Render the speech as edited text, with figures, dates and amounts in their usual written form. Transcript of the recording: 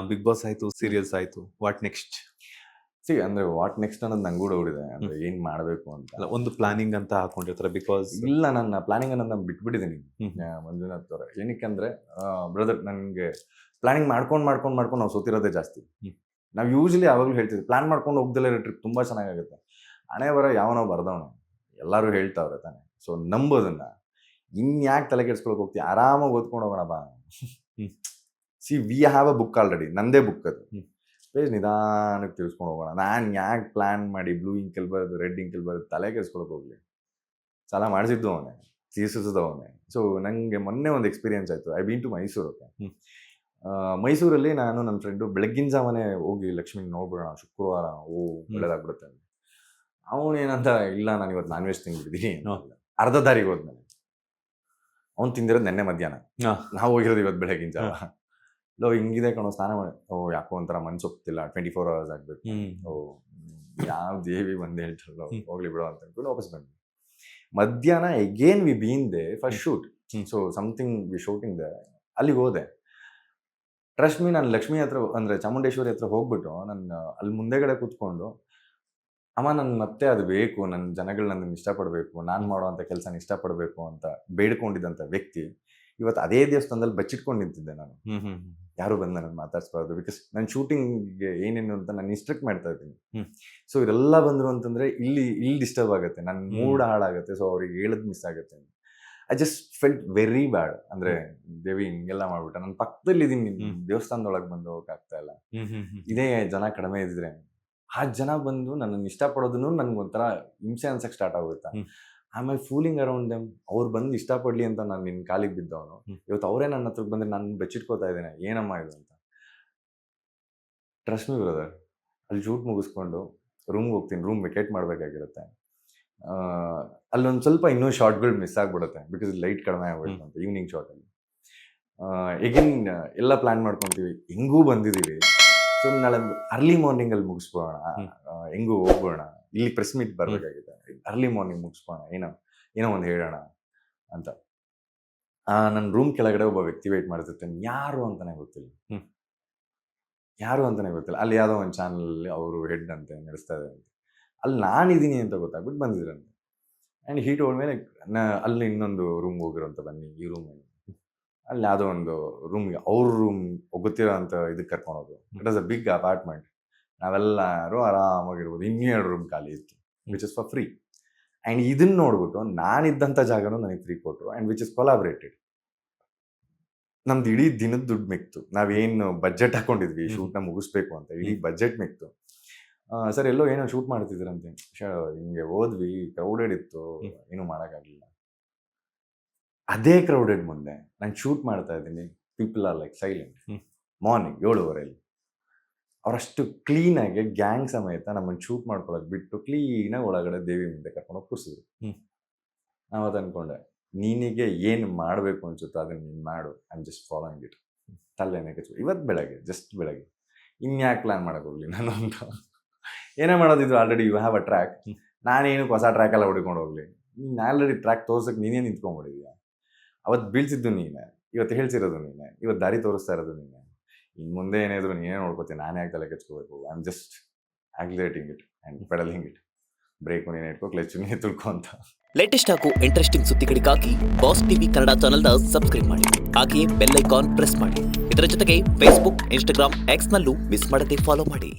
Big boss ಆಯ್ತು, serials ಆಯ್ತು. What next? ಅಂದ್ರೆ ವಾಟ್ ನೆಕ್ಸ್ಟ್ ಅನ್ನೋದು ನಂಗೆ ಕೂಡ ಹೊಡಿದೆ. ಅಂದ್ರೆ ಏನ್ ಮಾಡ್ಬೇಕು ಅಂತ ಅಲ್ಲ, ಒಂದು ಪ್ಲಾನಿಂಗ್ ಅಂತ ಹಾಕೊಂಡಿರ್ತಾರೆ. ಬಿಕಾಸ್ ಇಲ್ಲ, ನನ್ನ ಪ್ಲಾನಿಂಗ್ ಅನ್ನೋದು ನಾನು ಬಿಟ್ಬಿಟ್ಟಿದ್ದೀನಿ. ಹ್ಮ್. ಮಂಜುನಾಥ್ ಅವರ ಏನಕ್ಕೆ ಬ್ರದರ್, ನನಗೆ ಪ್ಲಾನಿಂಗ್ ಮಾಡ್ಕೊಂಡು ನಾವು ಸೋತಿರೋದೇ ಜಾಸ್ತಿ. ಹ್ಮ್. ನಾವು ಯೂಶಲಿ ಯಾವಾಗಲೂ ಹೇಳ್ತೀವಿ ಪ್ಲಾನ್ ಮಾಡ್ಕೊಂಡು ಹೋಗ್ದಲ್ಲೇ ಟ್ರಿಪ್ ತುಂಬಾ ಚೆನ್ನಾಗಾಗುತ್ತೆ. ಹಣೆ ಬರ ಯಾವನೋ ಬರ್ದವನು, ಎಲ್ಲರೂ ಹೇಳ್ತಾವ್ರೆ ತಾನೆ. ಸೊ ನಂಬೋದನ್ನ ಇನ್ಯಾಕೆ ತಲೆ ಕೆಡ್ಸ್ಕೊಳಕ್ ಹೋಗ್ತೀವಿ, ಆರಾಮಾಗಿ ಓದ್ಕೊಂಡು ಹೋಗೋಣ ಬಾ. C we have a book already, ನಂದೇ ಬುಕ್ ಅದು. ಪೇಜ್ ನಿಧಾನಕ್ಕೆ ತಿಳ್ಸ್ಕೊಂಡು ಹೋಗೋಣ. ನಾನು ಯಾಕೆ ಪ್ಲಾನ್ ಮಾಡಿ ಬ್ಲೂ ಇಂಕಲ್ ಬರೋದು, ರೆಡ್ ಇಂಕಲ್ ಬರೋದು ತಲೆ ಕೆಡ್ಸ್ಕೊಳಕ್ ಹೋಗ್ಲಿ. ಸಾಲ ಮಾಡಿಸಿದ್ದು ಅವನೇ, ತೀರ್ಸಿದವನೇ. ಸೊ ನನಗೆ ಮೊನ್ನೆ ಒಂದು ಎಕ್ಸ್ಪೀರಿಯನ್ಸ್ ಆಯಿತು. I been to Mysuru. ಮೈಸೂರಲ್ಲಿ ನಾನು ನನ್ನ ಫ್ರೆಂಡು ಬೆಳಗ್ಗಿನ ಜಾವನೇ ಹೋಗಿ ಲಕ್ಷ್ಮಿ ನೋಡ್ಬಿಡೋಣ, ಶುಕ್ರವಾರ ಒಳ್ಳೇದಾಗ್ಬಿಡುತ್ತೆ ಅಂತ. ಅವನೇನಂತ, ಇಲ್ಲ ನಾನು ಇವತ್ತು ನಾನ್ ವೆಜ್ ತಿಂದ್ಬಿಟ್ಟಿದ್ದೀನಿ. ಅರ್ಧ ದಾರಿಗೆ ಹೋದ್ಮೇಲೆ ಅವ್ನು ತಿಂದಿರೋದು ನೆನ್ನೆ ಮಧ್ಯಾಹ್ನ, ನಾವು ಹೋಗಿರೋದು ಇವತ್ತು ಬೆಳಗಿನ ಜಾವ. ಲೋ ಹಿಂಗಿದೆ ಕಣೋ, ಸ್ನಾನ ಮಾಡಿ. ಯಾಕೋ ಒಂಥರ ಮನ್ಸು ಒಪ್ತಿಲ್ಲ, 24 hours ಆಗ್ಬೇಕು. ಯಾವ ದೇವಿ ಬಂದು ಹೇಳ್ತಾರಲ್ಲ, ಹೋಗ್ಲಿ ಬಿಡೋ ಅಂತ ಅನ್ಕೊಂಡು ವಾಪಸ್ ಬಂದ್ವಿ. ಮಧ್ಯಾಹ್ನ again we been they first shoot. So something V shooting they. ಅಲ್ಲಿಗೆ ಹೋದೆ. ಟ್ರಸ್ಟ್ ಮೀ, ನಾನು ಲಕ್ಷ್ಮಿ ಹತ್ರ ಅಂದ್ರೆ ಚಾಮುಂಡೇಶ್ವರಿ ಹತ್ರ ಹೋಗ್ಬಿಟ್ಟು ನನ್ನ ಅಲ್ಲಿ ಮುಂದೆಗಡೆ ಕೂತ್ಕೊಂಡು, ಅಮ್ಮ ನನ್ ಮತ್ತೆ ಅದು ಬೇಕು, ನನ್ನ ಜನಗಳು ನನ್ನ ಇಷ್ಟಪಡಬೇಕು, ನಾನು ಮಾಡೋವಂಥ ಕೆಲಸನ ಇಷ್ಟಪಡಬೇಕು ಅಂತ ಬೇಡ್ಕೊಂಡಿದ್ದಂಥ ವ್ಯಕ್ತಿ ಇವತ್ತು ಅದೇ ದೇವಸ್ಥಾನದಲ್ಲಿ ಬಚ್ಚಿಟ್ಕೊಂಡು ನಿಂತಿದ್ದೆ ನಾನು. ಯಾರು ಬಂದು ನನ್ನ ಮಾತಾಡ್ಸ್ಬಾರ್ದು, ಬಿಕಾಸ್ ನನ್ನ ಶೂಟಿಂಗ್ಗೆ ಏನೇನು ಅಂತ ನಾನು ಇನ್ಸ್ಟ್ರಕ್ಟ್ ಮಾಡ್ತಾ ಇದ್ದೀನಿ. ಸೊ ಇದೆಲ್ಲ ಬಂದ್ರು ಅಂತಂದ್ರೆ ಇಲ್ಲಿ ಡಿಸ್ಟರ್ಬ್ ಆಗುತ್ತೆ, ನನ್ನ ಮೂಡ್ ಹಾಳಾಗುತ್ತೆ. ಸೊ ಅವ್ರಿಗೆ ಹೇಳದ್ ಮಿಸ್ ಆಗುತ್ತೆ. I just felt very bad. ಅಂದ್ರೆ ದೇವಿ ಹಿಂಗೆಲ್ಲ ಮಾಡ್ಬಿಟ್ಟ, ನನ್ನ ಪಕ್ಕದಲ್ಲಿ ಇದೀನಿ, ದೇವಸ್ಥಾನದೊಳಗೆ ಬಂದು ಹೋಗಕ್ಕಾಗ್ತಾ ಇಲ್ಲ. ಇದೇ ಜನ ಕಡಿಮೆ ಇದ್ರೆ ಆ ಜನ ಬಂದು ನನ್ನನ್ನು ಇಷ್ಟಪಡೋದನ್ನು ನನ್ಗೊಂಥರ ಹಿಂಸೆ ಅನ್ಸಕ್ ಸ್ಟಾರ್ಟ್ ಆಗುತ್ತೆ. ಆಮೇಲೆ ಫೂಲಿಂಗ್ ಅರೌಂಡ್ ದೆಮ್. ಅವ್ರು ಬಂದು ಇಷ್ಟಪಡ್ಲಿ ಅಂತ ನಾನು ನಿನ್ನ ಕಾಲಿಗೆ ಬಿದ್ದವನು. ಇವತ್ತು ಅವರೇ ನನ್ನ ಹತ್ರಕ್ಕೆ ಬಂದ್ರೆ ನಾನು ಬೆಚ್ಚಿಟ್ಕೋತಾ ಇದ್ದೇನೆ, ಏನಮ್ಮ ಇದು ಅಂತ. ಟ್ರಸ್ಟ್ ಮಿ ಬ್ರದರ್, ಅಲ್ಲಿ ಶೂಟ್ ಮುಗಿಸ್ಕೊಂಡು ರೂಮ್ಗೆ ಹೋಗ್ತೀನಿ. ರೂಮ್ ವೆಕೇಟ್ ಮಾಡಬೇಕಾಗಿರುತ್ತೆ. ಅಲ್ಲೊಂದು ಸ್ವಲ್ಪ ಇನ್ನೂ ಶಾರ್ಟ್ಗಳು ಮಿಸ್ ಆಗ್ಬಿಡುತ್ತೆ, ಬಿಕಾಸ್ ಲೈಟ್ ಕಡಿಮೆ ಆಗ್ಬಿಡುತ್ತೆ ಅಂತ ಈವ್ನಿಂಗ್ ಶಾರ್ಟಲ್ಲಿ. ಎಗೇನ್ ಎಲ್ಲ ಪ್ಲಾನ್ ಮಾಡ್ಕೊತೀವಿ, ಹೆಂಗೂ ಬಂದಿದ್ದೀವಿ. ಸೊ ನಾಳೆ ಅರ್ಲಿ ಮಾರ್ನಿಂಗಲ್ಲಿ ಮುಗಿಸ್ಬೋಣ, ಹೆಂಗೂ ಹೋಗ್ಬೋಣ. ಇಲ್ಲಿ ಪ್ರೆಸ್ ಮೀಟ್ ಬರಬೇಕಾಗಿದೆ, ಅರ್ಲಿ ಮಾರ್ನಿಂಗ್ ಮುಗಿಸ್ಬೋಣ, ಏನೋ ಒಂದು ಹೇಳೋಣ ಅಂತ. ನನ್ನ ರೂಮ್ ಕೆಳಗಡೆ ಒಬ್ಬ ವ್ಯಕ್ತಿ ವೇಟ್ ಮಾಡ್ತಿರ್ತಾನೆ. ಯಾರು ಅಂತಾನೆ ಗೊತ್ತಿಲ್ಲ. ಅಲ್ಲಿ ಯಾವುದೋ ಒಂದು ಚಾನಲ್ ಅವರು ಹೆಡ್ ಅಂತೆ ನಡೆಸ್ತಾ ಇದ್ದಾರೆ. ಅಲ್ಲಿ ನಾನಿದ್ದೀನಿ ಅಂತ ಗೊತ್ತಾಗ್ಬಿಟ್ಟು ಬಂದಿದ್ರಂತೆ. ಆ್ಯಂಡ್ ಹೀಟ್ ಹೋದ್ಮೇಲೆ ಅಲ್ಲಿ ಇನ್ನೊಂದು ರೂಮ್ ಹೋಗಿರೋಂಥ, ಬನ್ನಿ ಈ ರೂಮಲ್ಲಿ, ಅಲ್ಲಿ ಯಾವುದೋ ಒಂದು ರೂಮ್ಗೆ ಅವ್ರ ರೂಮ್ ಗೊತ್ತಿರೋ ಅಂತ ಇದಕ್ಕೆ ಕರ್ಕೊಂಡೋದು. It was a big apartment. ನಾವೆಲ್ಲರೂ ಆರಾಮಾಗಿರ್ಬೋದು. 2 ರೂಮ್ ಖಾಲಿ ಇತ್ತು, which is for free. And ಇದನ್ನ ನೋಡ್ಬಿಟ್ಟು ನಾನಿದ್ದಂಥ ಜಾಗನೂ ನನಗೆ ಫ್ರೀ ಕೊಟ್ಟರು, ಆ್ಯಂಡ್ ವಿಚ್ ಇಸ್ ಕೊಲಾಬ್ರೇಟೆಡ್. ನಮ್ದು ಇಡೀ ದಿನದ ದುಡ್ಡು ಮಿಕ್ತು. ನಾವೇನು ಬಜೆಟ್ ಹಾಕೊಂಡಿದ್ವಿ ಶೂಟ್ನ ಮುಗಿಸ್ಬೇಕು ಅಂತ, ಇಡೀ ಬಜೆಟ್ ಮಿಕ್ತು. ಸರ್ ಎಲ್ಲೋ ಏನೋ ಶೂಟ್ ಮಾಡ್ತಿದ್ದೀರಂತೆ. ಹಿಂಗೆ ಹೋದ್ವಿ, ಕ್ರೌಡೆಡ್ ಇತ್ತು, ಏನೂ ಮಾಡೋಕ್ಕಾಗಲಿಲ್ಲ. ಅದೇ ಕ್ರೌಡೆಡ್ ಮುಂದೆ ನಾನು ಶೂಟ್ ಮಾಡ್ತಾ ಇದ್ದೀನಿ. People are like silent. Morning 7:30 ಅವರಷ್ಟು ಕ್ಲೀನಾಗಿ ಗ್ಯಾಂಗ್ ಸಮೇತ ನಮ್ಮನ್ನು ಶೂಟ್ ಮಾಡ್ಕೊಳಕ್ ಬಿಟ್ಟು ಕ್ಲೀನಾಗಿ ಒಳಗಡೆ ದೇವಿ ಮುಂದೆ ಕರ್ಕೊಂಡೋಗಿ ಕೂರಿಸಿದ್ರು. ನಾವು ಅದು ಅನ್ಕೊಂಡೆ, ನೀನಿಗೆ ಏನು ಮಾಡಬೇಕು ಅನ್ಸುತ್ತೋ ಅದನ್ನು ನೀನು ಮಾಡು, I am just following it. ತಲೆನೇ ಕೆಚ್ಚು. ಇವತ್ತು ಬೆಳಗ್ಗೆ ಬೆಳಗ್ಗೆ ಇನ್ಯಾಕೆ ಪ್ಲಾನ್ ಮಾಡಕ್ಕೆ ಹೋಗ್ಲಿ ನಾನು ಅಂತ. ಏನೇ ಮಾಡೋದಿದ್ರು already you have a track. ನಾನೇನಕ್ಕೆ ಹೊಸ ಟ್ರ್ಯಾಕ್ ಎಲ್ಲ ಹುಡ್ಕೊಂಡು ಹೋಗ್ಲಿ? ನೀನು ಆಲ್ರೆಡಿ ಟ್ರ್ಯಾಕ್ ತೋರ್ಸಕ್ಕೆ ನೀನೇ ನಿಂತ್ಕೊಂಡ್ಬಿಟ್ಟಿದ್ಯಾ. ಅವತ್ತು ಬೀಳ್ಸಿದ್ದು ನೀನೆ, ಇವತ್ತು ಹೇಳ್ಸಿರೋದು ನೀನೆ, ಇವತ್ತು ದಾರಿ ತೋರಿಸ್ತಾ ಇರೋದು ನೀನೆ. ಇನ್ನು ಮುಂದೆ ಏನಾದ್ರು ನೀನೇ ನೋಡ್ಕೋತೀನಿ, ನಾನೇ ಯಾಕೆ ತಲೆ ಕೆಚ್ಕೋಬೇಕು? I am just accelerating it and pedaling it. Brake ನೀನೇ ಇಟ್ಕೋ, ಕ್ಲಚ್ ನೀನೇ ತುಳ್ಕೊ ಅಂತ. ಲೇಟೆಸ್ಟ್ ಹಾಗೂ ಇಂಟ್ರೆಸ್ಟಿಂಗ್ ಸುದ್ದಿಗಳಿಗಾಗಿ ಬಾಸ್ ಟಿವಿ ಕನ್ನಡ ಚಾನೆಲ್ನ ಸಬ್ಸ್ಕ್ರೈಬ್ ಮಾಡಿ. ಹಾಗೆಯೇ ಬೆಲ್ ಐಕಾನ್ ಪ್ರೆಸ್ ಮಾಡಿ. ಇದರ ಜೊತೆಗೆ ಫೇಸ್ಬುಕ್, ಇನ್ಸ್ಟಾಗ್ರಾಮ್, ಎಕ್ಸ್ನಲ್ಲೂ ಮಿಸ್ ಮಾಡದೆ ಫಾಲೋ ಮಾಡಿ.